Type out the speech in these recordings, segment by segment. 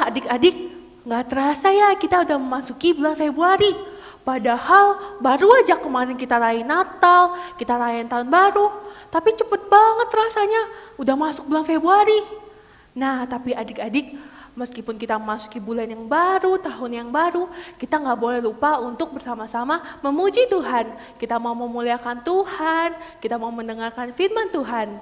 adik-adik, nggak terasa ya kita udah memasuki bulan Februari. Padahal baru aja kemarin kita rayain Natal, kita rayain Tahun Baru. Tapi cepet banget rasanya, udah masuk bulan Februari. Nah, tapi adik-adik, meskipun kita memasuki bulan yang baru, tahun yang baru, kita nggak boleh lupa untuk bersama-sama memuji Tuhan. Kita mau memuliakan Tuhan, kita mau mendengarkan firman Tuhan.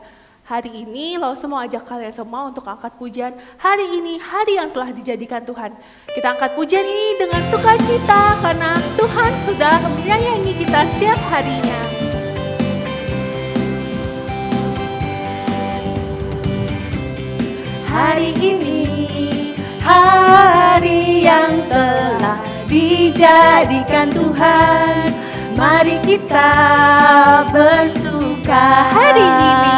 Hari ini lo semua ajak kalian semua untuk angkat pujian. Hari ini hari yang telah dijadikan Tuhan. Kita angkat pujian ini dengan sukacita karena Tuhan sudah menyayangi kita setiap harinya. Hari ini hari yang telah dijadikan Tuhan. Mari kita bersuka hari ini.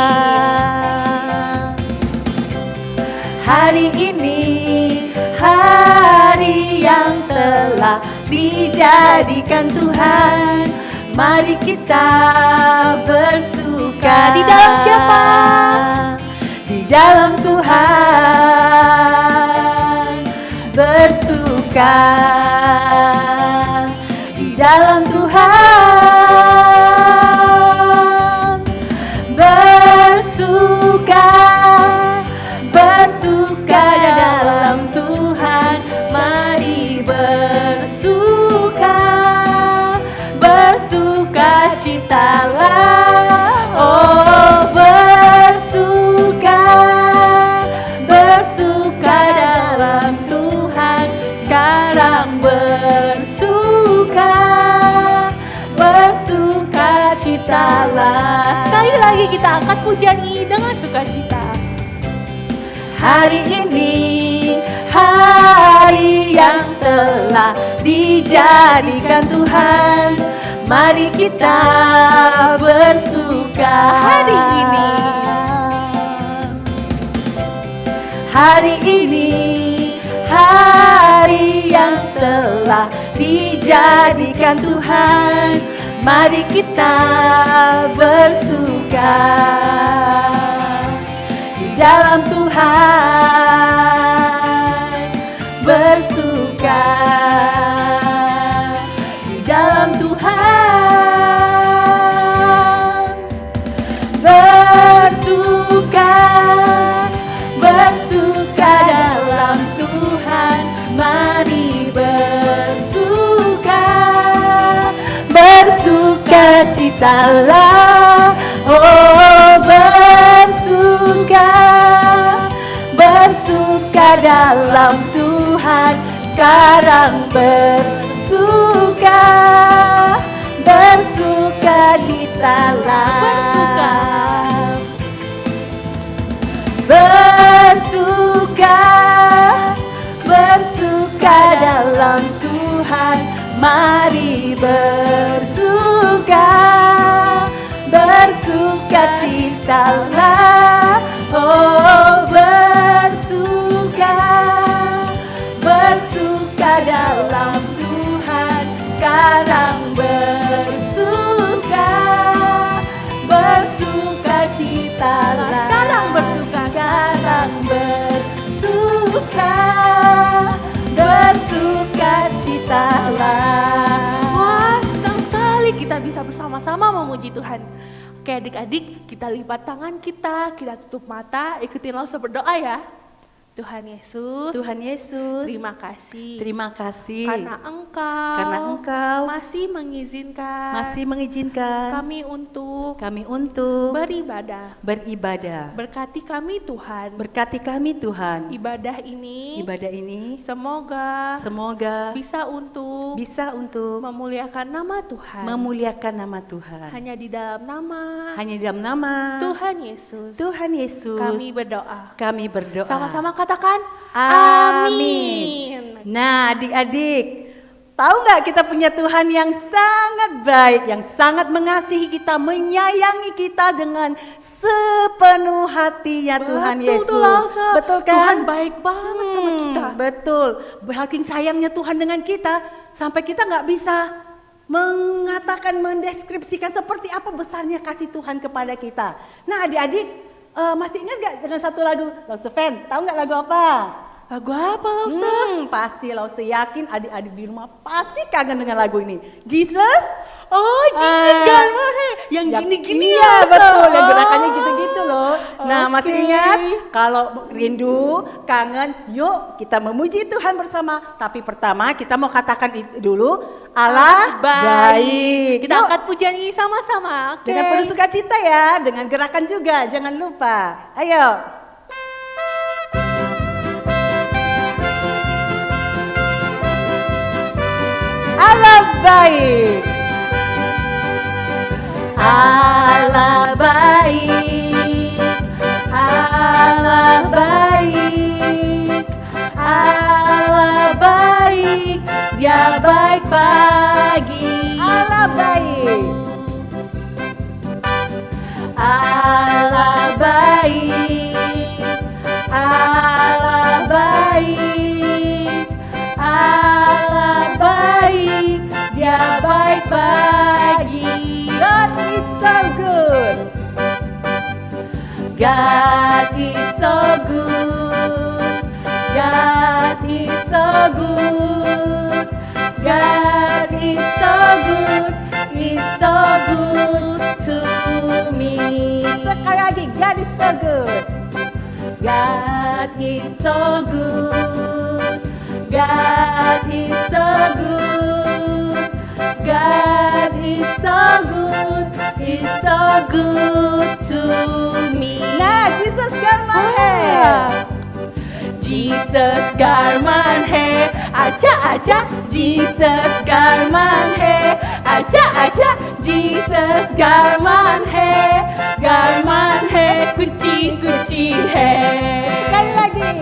Hari ini hari yang telah dijadikan Tuhan. Mari kita bersuka. Di dalam siapa? Di dalam Tuhan. Bersuka di dalam Tuhan. Bersuka, bersuka dalam Tuhan. Mari bersuka, bersuka citalah. Oh, bersuka, bersuka dalam Tuhan. Sekarang bersuka, bersuka citalah. Sekali lagi kita angkat pujian ini dengan sukacita. Hari ini hari yang telah dijadikan Tuhan. Mari kita bersuka hari ini. Hari ini hari yang telah dijadikan Tuhan. Mari kita bersuka di dalam Tuhan. Bersuka di dalam Tuhan. Bersuka, bersuka dalam Tuhan. Mari bersuka, bersuka citalah. Oh, bersuka, bersuka dalam Tuhan. Sekarang bersuka, bersuka citalah. Bersuka, bersuka dalam Tuhan. Mari bersuka, bersuka citalah. Oh, bersuka, bersuka dalam Tuhan. Sekarang bersuka, bersuka citalah. Sekarang bersuka, sekarang bersuka, bersuka citalah. Wah, senang sekali kita bisa bersama-sama memuji Tuhan. Oke adik-adik, kita lipat tangan kita tutup mata, ikutin Lause berdoa ya. Tuhan Yesus, Tuhan Yesus, terima kasih. Terima kasih karena Engkau masih mengizinkan kami untuk beribadah. Berkati kami Tuhan. Ibadah ini semoga bisa untuk memuliakan nama Tuhan. Hanya di dalam nama Tuhan Yesus. Kami berdoa. Sama-sama katakan amin. Nah adik-adik, tahu nggak kita punya Tuhan yang sangat baik, yang sangat mengasihi kita, menyayangi kita dengan sepenuh hati ya Tuhan Yesus. Betul kan? Tuhan baik banget sama kita. Betul, saking sayangnya Tuhan dengan kita, sampai kita nggak bisa mengatakan, mendeskripsikan seperti apa besarnya kasih Tuhan kepada kita. Nah adik-adik, masih ingat gak dengan satu lagu Lause Fan? Tahu gak lagu apa? Lagu apa Lause? Pasti Lause yakin adik-adik di rumah pasti kangen dengan lagu ini. Jesus? Oh, Jesus got my hair. Yang gini-gini iya, Lause. betul. Yang gerakannya gitu-gitu loh. Nah, masih Oke. ingat? Kalau rindu, kangen, yuk kita memuji Tuhan bersama. Tapi pertama kita mau katakan dulu, Allah baik. Kita Yuk, angkat pujian ini sama-sama. Oke. dengan penuh sukacita ya, dengan gerakan juga, jangan lupa. Ayo. Allah baik. Allah baik. Allah baik. Allah baik. Dia baik bagi Allah baik. Allah baik. Allah baik. Allah baik. Dia baik bagi. God is so good. God is so good. God is so good. God is so good. Is so good to me. Sekali lagi, God is so good. God is so good. God is so good. God is so good. Is so good to me. Nah, Jesus got my hair. Jesus got my hair. Aja aja, Jesus got my hair. Aja aja, Jesus got my hair. Got my hair, kuci kuci hair. Sekali lagi.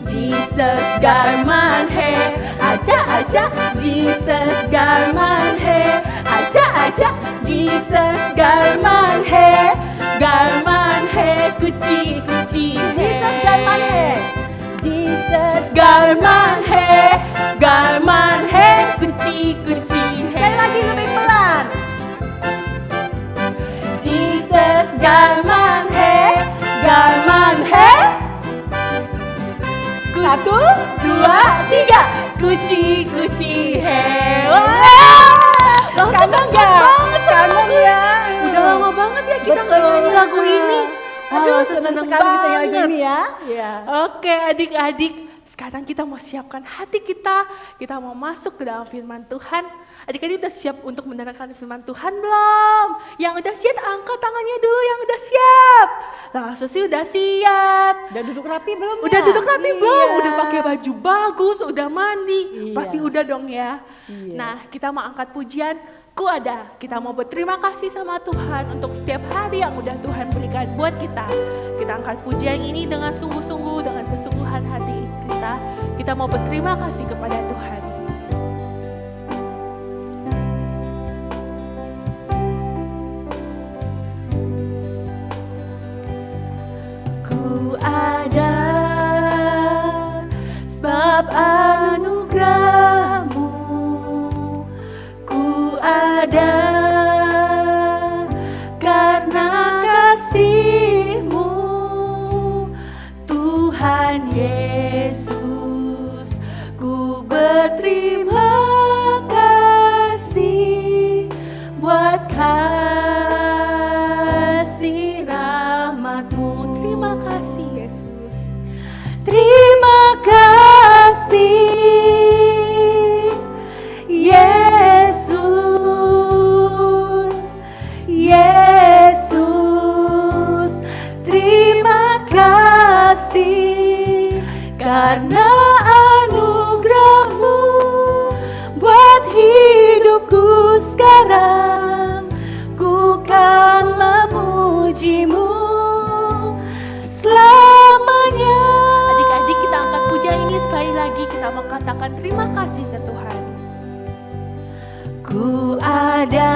Jesus got my hair. Aja aja, Jesus got my hair. Aja aja, Jesus got my hair. Got my hair, kuci kuci hair. Jesus got my hair. Jesus got my hair. Got my hair, kuci kuci hair. Sekali lagi lebih pelan. Jesus got my hair. Got my hair. Satu, dua, tiga. Kuci kuci hair. Wah, Kangen nggak? Kangen ya. Udah lama banget ya kita nggak nyanyi lagu ini. Aduh, Seneng senang sekali bisa nyanyi banget. ini ya. Iya. Oke adik-adik, sekarang kita mau siapkan hati kita mau masuk ke dalam firman Tuhan. Adik-adik udah siap untuk mendengarkan firman Tuhan belum? Yang udah siap angkat tangannya dulu yang udah siap. Langsung sih udah siap. Udah duduk rapi belum ya? Udah duduk rapi belum? Iya. Udah pakai baju bagus, udah mandi. Iya. Pasti udah dong ya. Iya. Nah, kita mau angkat pujian Ku Ada. Kita mau berterima kasih sama Tuhan untuk setiap hari yang udah Tuhan berikan buat kita. Kita angkat pujian ini dengan sungguh-sungguh, dengan kesungguhan hati kita. Kita mau berterima kasih kepada Tuhan. Ku ada sebab anugerahmu. Ku ada karena kasih-Mu, Tuhan Yesus. Ku berterima kasih buat kasih rahmat-Mu. Terima kasih Yesus. Terima kasih Yesus. Yesus. Terima kasih karena anugerah-Mu buat hidupku sekarang. Ku kan memuji-Mu selamanya. Adik-adik, kita angkat puja ini sekali lagi. Kita mengatakan terima kasih ke Tuhan. Ku ada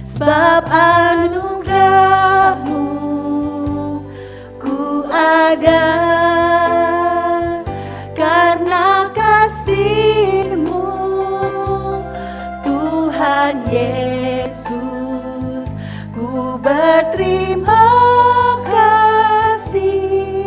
sebab anugerah-Mu. Ku ada karena kasih-Mu, Tuhan Yesus. Ku berterima kasih.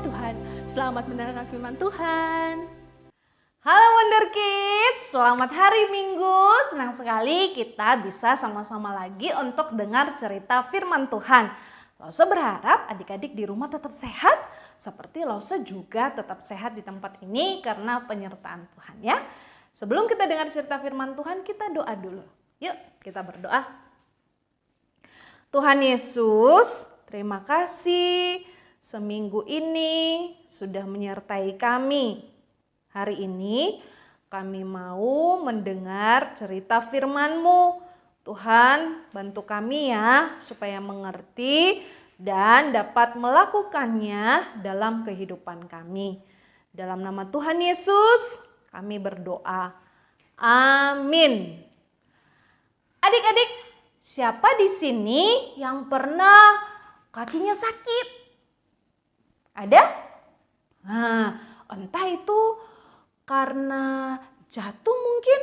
Tuhan. Selamat mendengarkan firman Tuhan. Halo Wonder Kids, selamat hari Minggu. Senang sekali kita bisa sama-sama lagi untuk dengar cerita firman Tuhan. Lause berharap adik-adik di rumah tetap sehat, seperti Lause juga tetap sehat di tempat ini karena penyertaan Tuhan ya. Sebelum kita dengar cerita firman Tuhan, kita doa dulu. Yuk kita berdoa. Tuhan Yesus, terima kasih seminggu ini sudah menyertai kami. Hari ini kami mau mendengar cerita firman-Mu. Tuhan, bantu kami ya supaya mengerti dan dapat melakukannya dalam kehidupan kami. Dalam nama Tuhan Yesus, kami berdoa. Amin. Adik-adik, siapa di sini yang pernah kakinya sakit? Ada? Nah, entah itu karena jatuh mungkin,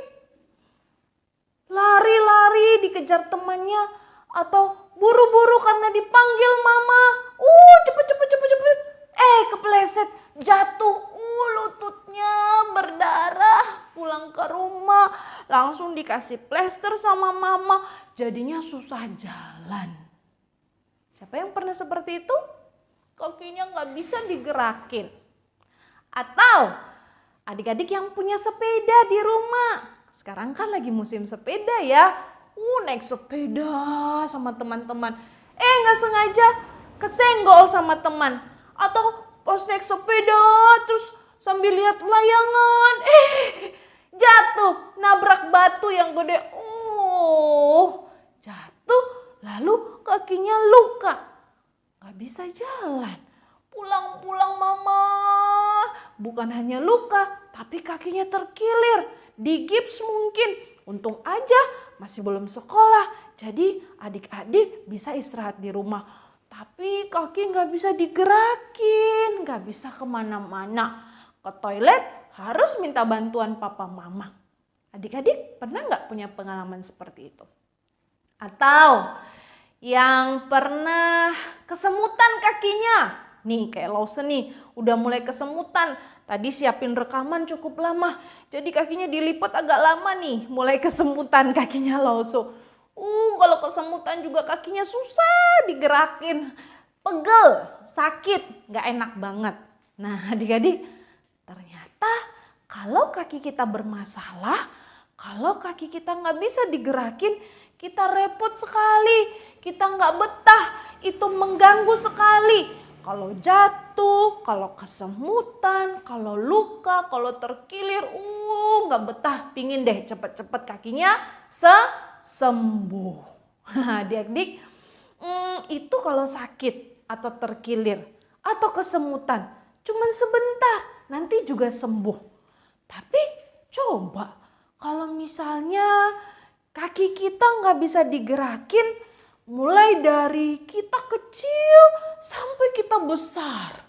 lari-lari dikejar temannya, atau buru-buru karena dipanggil mama. Cepet. Kepleset, jatuh, lututnya berdarah, pulang ke rumah, langsung dikasih plester sama mama, jadinya susah jalan. Siapa yang pernah seperti itu? Kakinya nggak bisa digerakin. Atau adik-adik yang punya sepeda di rumah. Sekarang kan lagi musim sepeda ya. Naik sepeda sama teman-teman. Nggak sengaja kesenggol sama teman. Atau pas naik sepeda terus sambil lihat layangan. Jatuh, nabrak batu yang gede. Jatuh lalu kakinya luka. Nggak bisa jalan. Pulang-pulang mama. Bukan hanya luka, tapi kakinya terkilir, digips mungkin. Untung aja masih belum sekolah, jadi adik-adik bisa istirahat di rumah. Tapi kaki nggak bisa digerakin, nggak bisa kemana-mana. Ke toilet harus minta bantuan papa mama. Adik-adik pernah nggak punya pengalaman seperti itu? Atau yang pernah kesemutan kakinya? Nih kayak Lause nih, udah mulai kesemutan. Tadi siapin rekaman cukup lama. Jadi kakinya dilipat agak lama nih, mulai kesemutan kakinya Lause. Kalau kesemutan juga kakinya susah digerakin. Pegel, sakit, gak enak banget. Nah adik-adik, ternyata kalau kaki kita bermasalah, kalau kaki kita gak bisa digerakin, kita repot sekali, kita gak betah, itu mengganggu sekali. Kalau jatuh, kalau kesemutan, kalau luka, kalau terkilir, nggak betah, pingin deh cepet-cepet kakinya sembuh. Adik-adik, itu kalau sakit atau terkilir atau kesemutan, cuman sebentar, nanti juga sembuh. Tapi coba kalau misalnya kaki kita nggak bisa digerakin, mulai dari kita kecil sampai kita besar.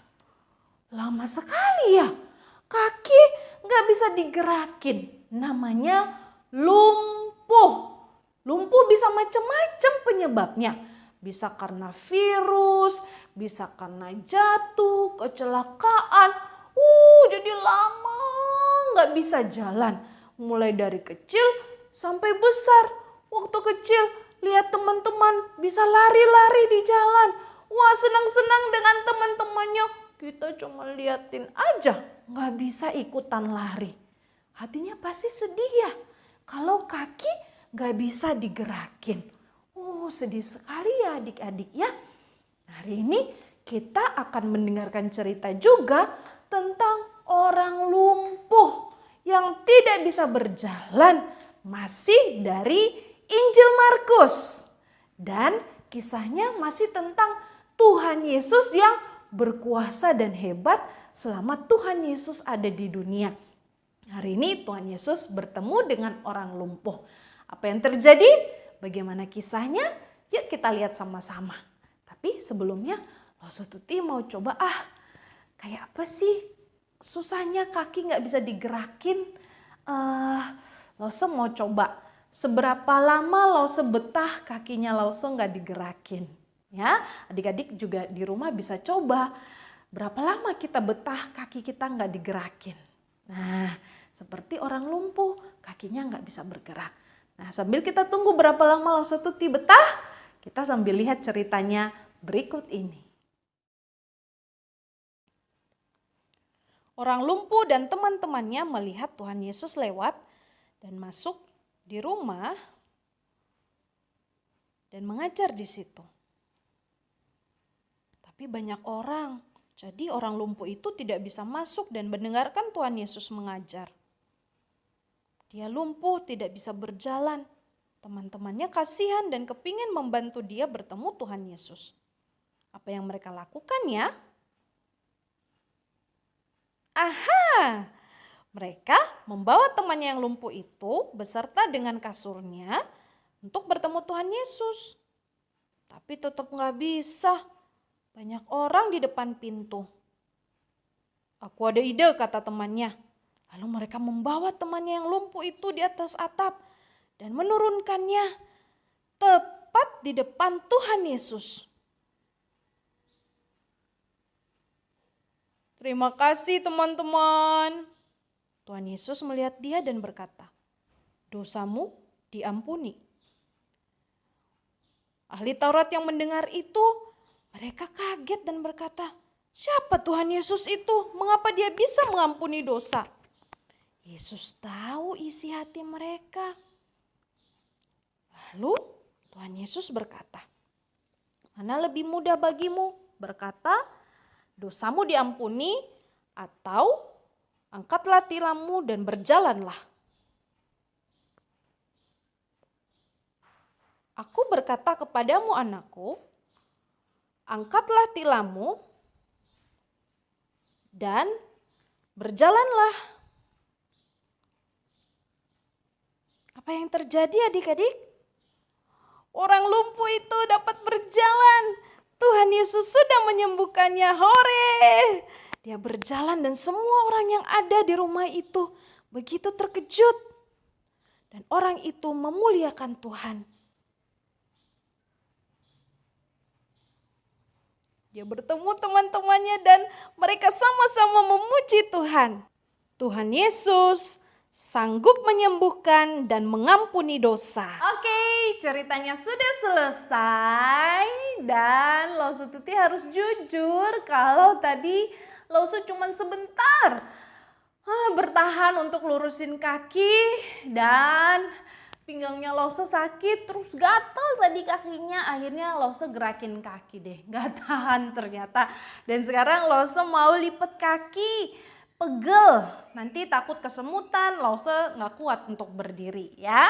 Lama sekali ya. Kaki nggak bisa digerakin. Namanya lumpuh. Lumpuh bisa macam-macam penyebabnya. Bisa karena virus, bisa karena jatuh, kecelakaan. Jadi lama nggak bisa jalan. Mulai dari kecil sampai besar. Waktu kecil lihat teman-teman bisa lari-lari di jalan. Senang-senang dengan teman-temannya. Kita cuma liatin aja, nggak bisa ikutan lari. Hatinya pasti sedih ya, kalau kaki nggak bisa digerakin. Sedih sekali ya adik-adik ya. Hari ini kita akan mendengarkan cerita juga tentang orang lumpuh yang tidak bisa berjalan, masih dari Injil Markus. Dan kisahnya masih tentang Tuhan Yesus yang berkuasa dan hebat selama Tuhan Yesus ada di dunia. Hari ini Tuhan Yesus bertemu dengan orang lumpuh. Apa yang terjadi? Bagaimana kisahnya? Yuk kita lihat sama-sama. Tapi sebelumnya Lause Tuti mau coba kayak apa sih susahnya kaki nggak bisa digerakin? Lause mau coba. Seberapa lama Lause betah kakinya Lause nggak digerakin? Ya, adik-adik juga di rumah bisa coba. Berapa lama kita betah kaki kita nggak digerakin? Nah, seperti orang lumpuh, kakinya nggak bisa bergerak. Nah, sambil kita tunggu berapa lama Loso Tuti betah, kita sambil lihat ceritanya berikut ini. Orang lumpuh dan teman-temannya melihat Tuhan Yesus lewat dan masuk di rumah dan mengajar di situ. Tapi banyak orang, jadi orang lumpuh itu tidak bisa masuk dan mendengarkan Tuhan Yesus mengajar. Dia lumpuh, tidak bisa berjalan. Teman-temannya kasihan dan kepingin membantu dia bertemu Tuhan Yesus. Apa yang mereka lakukan ya? Aha! Mereka membawa temannya yang lumpuh itu beserta dengan kasurnya untuk bertemu Tuhan Yesus. Tapi tetap nggak bisa. Banyak orang di depan pintu. Aku ada ide, kata temannya. Lalu mereka membawa temannya yang lumpuh itu di atas atap dan menurunkannya tepat di depan Tuhan Yesus. Terima kasih teman-teman. Tuhan Yesus melihat dia dan berkata, dosamu diampuni. Ahli Taurat yang mendengar itu, mereka kaget dan berkata, siapa Tuhan Yesus itu? Mengapa dia bisa mengampuni dosa? Yesus tahu isi hati mereka. Lalu Tuhan Yesus berkata, mana lebih mudah bagimu berkata, dosamu diampuni, atau angkatlah tilammu dan berjalanlah. Aku berkata kepadamu anakku, angkatlah tilammu dan berjalanlah. Apa yang terjadi adik-adik? Orang lumpuh itu dapat berjalan. Tuhan Yesus sudah menyembuhkannya. Hore! Dia berjalan dan semua orang yang ada di rumah itu begitu terkejut. Dan orang itu memuliakan Tuhan. Dia bertemu teman-temannya dan mereka sama-sama memuji Tuhan. Tuhan Yesus sanggup menyembuhkan dan mengampuni dosa. Oke, ceritanya sudah selesai dan Loso Tuti harus jujur kalau tadi Loso cuma sebentar bertahan untuk lurusin kaki dan pinggangnya Loso sakit terus gatel tadi kakinya, akhirnya Loso gerakin kaki deh, gak tahan ternyata. Dan sekarang Loso mau lipat kaki, pegel, nanti takut kesemutan, Loso gak kuat untuk berdiri ya.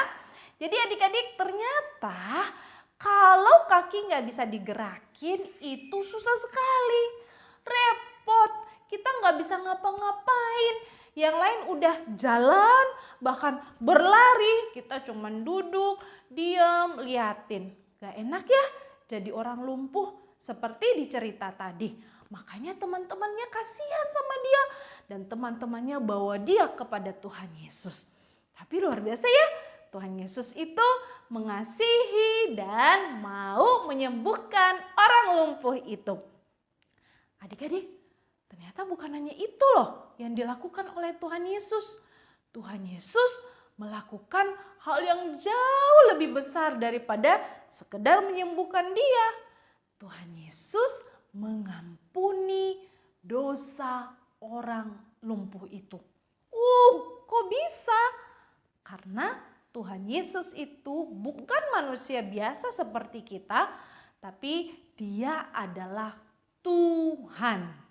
Jadi adik-adik ternyata kalau kaki gak bisa digerakin itu susah sekali, repot, kita gak bisa ngapa-ngapain. Yang lain udah jalan, bahkan berlari, kita cuman duduk, diam, liatin. Gak enak ya jadi orang lumpuh seperti di cerita tadi. Makanya teman-temannya kasihan sama dia dan teman-temannya bawa dia kepada Tuhan Yesus. Tapi luar biasa ya, Tuhan Yesus itu mengasihi dan mau menyembuhkan orang lumpuh itu. Adik-adik, ternyata bukan hanya itu loh yang dilakukan oleh Tuhan Yesus. Tuhan Yesus melakukan hal yang jauh lebih besar daripada sekedar menyembuhkan dia. Tuhan Yesus mengampuni dosa orang lumpuh itu. Kok bisa? Karena Tuhan Yesus itu bukan manusia biasa seperti kita, tapi dia adalah Tuhan.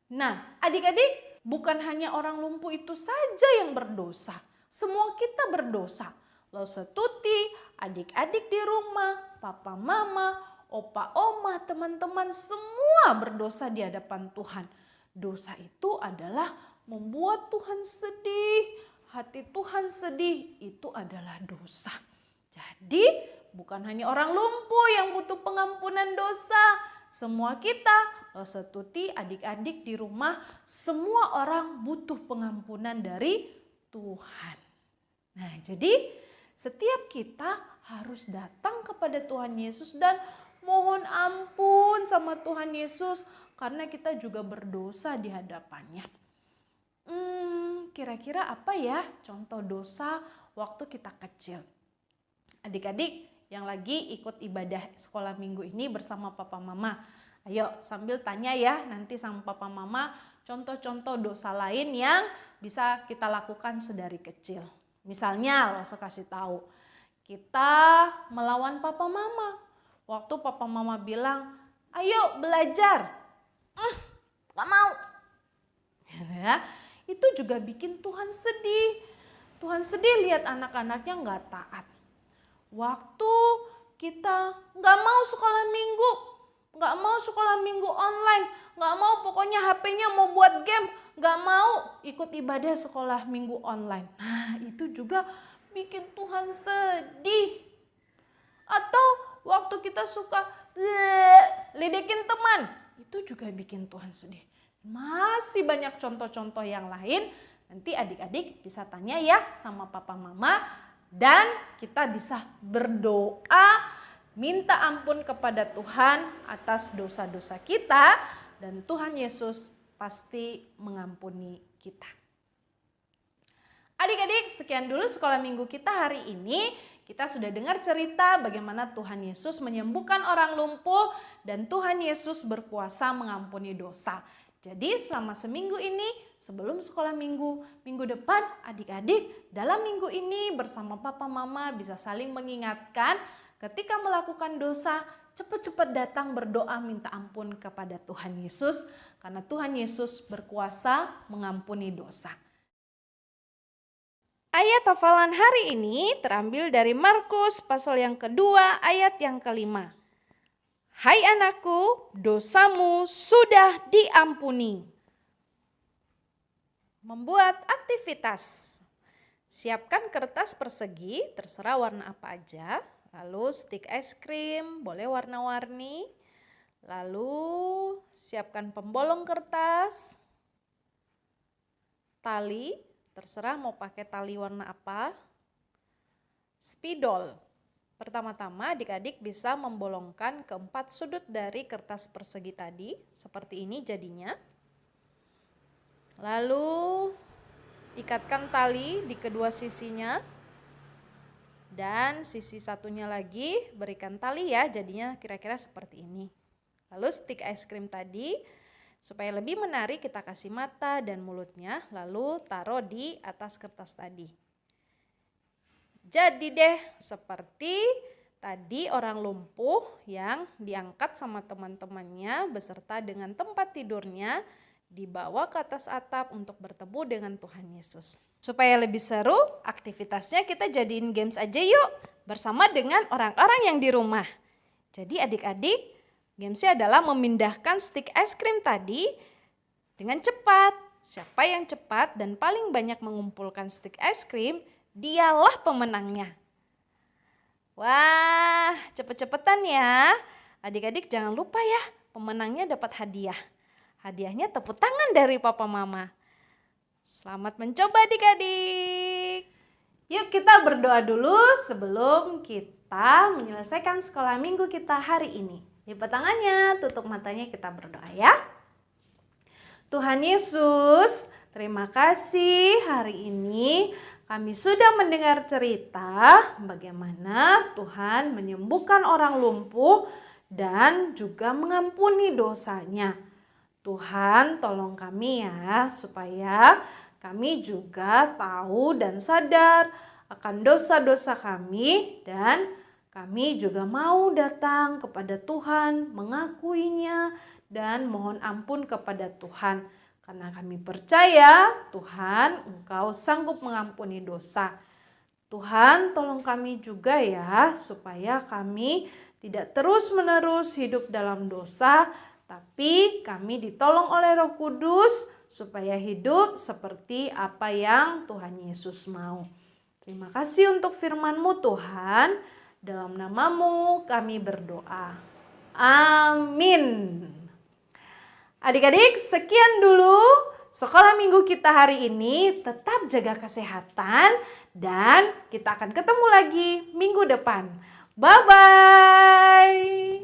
Nah, adik-adik, bukan hanya orang lumpuh itu saja yang berdosa. Semua kita berdosa. Loso Tuti, adik-adik di rumah, papa mama, opa oma, teman-teman semua berdosa di hadapan Tuhan. Dosa itu adalah membuat Tuhan sedih. Hati Tuhan sedih, itu adalah dosa. Jadi, bukan hanya orang lumpuh yang butuh pengampunan dosa. Semua kita, Loso Tuti, adik-adik di rumah, semua orang butuh pengampunan dari Tuhan. Nah, jadi setiap kita harus datang kepada Tuhan Yesus dan mohon ampun sama Tuhan Yesus karena kita juga berdosa di hadapannya. Kira-kira apa ya contoh dosa waktu kita kecil? Adik-adik yang lagi ikut ibadah sekolah minggu ini bersama papa mama, ayo sambil tanya ya nanti sama papa mama contoh-contoh dosa lain yang bisa kita lakukan sedari kecil. Misalnya langsung kasih tahu, kita melawan papa mama. Waktu papa mama bilang, ayo belajar. Gak mau. Ya, itu juga bikin Tuhan sedih. Tuhan sedih lihat anak-anaknya gak taat. Waktu kita gak mau sekolah minggu, gak mau sekolah minggu online, gak mau pokoknya HP-nya mau buat game, gak mau ikut ibadah sekolah minggu online. Nah itu juga bikin Tuhan sedih. Atau waktu kita suka ledekin teman, itu juga bikin Tuhan sedih. Masih banyak contoh-contoh yang lain, nanti adik-adik bisa tanya ya sama papa mama, dan kita bisa berdoa minta ampun kepada Tuhan atas dosa-dosa kita, dan Tuhan Yesus pasti mengampuni kita. Adik-adik, sekian dulu sekolah minggu kita hari ini. Kita sudah dengar cerita bagaimana Tuhan Yesus menyembuhkan orang lumpuh dan Tuhan Yesus berkuasa mengampuni dosa. Jadi selama seminggu ini sebelum sekolah minggu depan adik-adik dalam minggu ini bersama papa mama bisa saling mengingatkan ketika melakukan dosa cepat-cepat datang berdoa minta ampun kepada Tuhan Yesus karena Tuhan Yesus berkuasa mengampuni dosa. Ayat hafalan hari ini terambil dari Markus pasal yang kedua ayat yang kelima. Hai anakku, dosamu sudah diampuni. Membuat aktivitas. Siapkan kertas persegi, terserah warna apa aja. Lalu stik es krim, boleh warna-warni. Lalu siapkan pembolong kertas. Tali, terserah mau pakai tali warna apa. Spidol. Pertama-tama adik-adik bisa membolongkan keempat sudut dari kertas persegi tadi. Seperti ini jadinya. Lalu ikatkan tali di kedua sisinya. Dan sisi satunya lagi berikan tali ya, jadinya kira-kira seperti ini. Lalu stik es krim tadi, supaya lebih menarik kita kasih mata dan mulutnya, lalu taruh di atas kertas tadi. Jadi deh seperti tadi orang lumpuh yang diangkat sama teman-temannya beserta dengan tempat tidurnya dibawa ke atas atap untuk bertemu dengan Tuhan Yesus. Supaya lebih seru, aktivitasnya kita jadiin games aja yuk bersama dengan orang-orang yang di rumah. Jadi adik-adik, gamesnya adalah memindahkan stik es krim tadi dengan cepat. Siapa yang cepat dan paling banyak mengumpulkan stik es krim, dialah pemenangnya. Wah, cepet-cepetan ya. Adik-adik jangan lupa ya, pemenangnya dapat hadiah. Hadiahnya tepuk tangan dari papa mama. Selamat mencoba adik-adik. Yuk kita berdoa dulu sebelum kita menyelesaikan sekolah minggu kita hari ini. Lipat tangannya, tutup matanya, kita berdoa ya. Tuhan Yesus, terima kasih hari ini kami sudah mendengar cerita bagaimana Tuhan menyembuhkan orang lumpuh dan juga mengampuni dosanya. Tuhan tolong kami ya supaya kami juga tahu dan sadar akan dosa-dosa kami dan kami juga mau datang kepada Tuhan, mengakuinya dan mohon ampun kepada Tuhan. Karena kami percaya Tuhan Engkau sanggup mengampuni dosa. Tuhan tolong kami juga ya supaya kami tidak terus-menerus hidup dalam dosa, tapi kami ditolong oleh Roh Kudus supaya hidup seperti apa yang Tuhan Yesus mau. Terima kasih untuk firman-Mu Tuhan. Dalam nama-Mu kami berdoa. Amin. Adik-adik, sekian dulu sekolah minggu kita hari ini. Tetap jaga kesehatan dan kita akan ketemu lagi minggu depan. Bye-bye.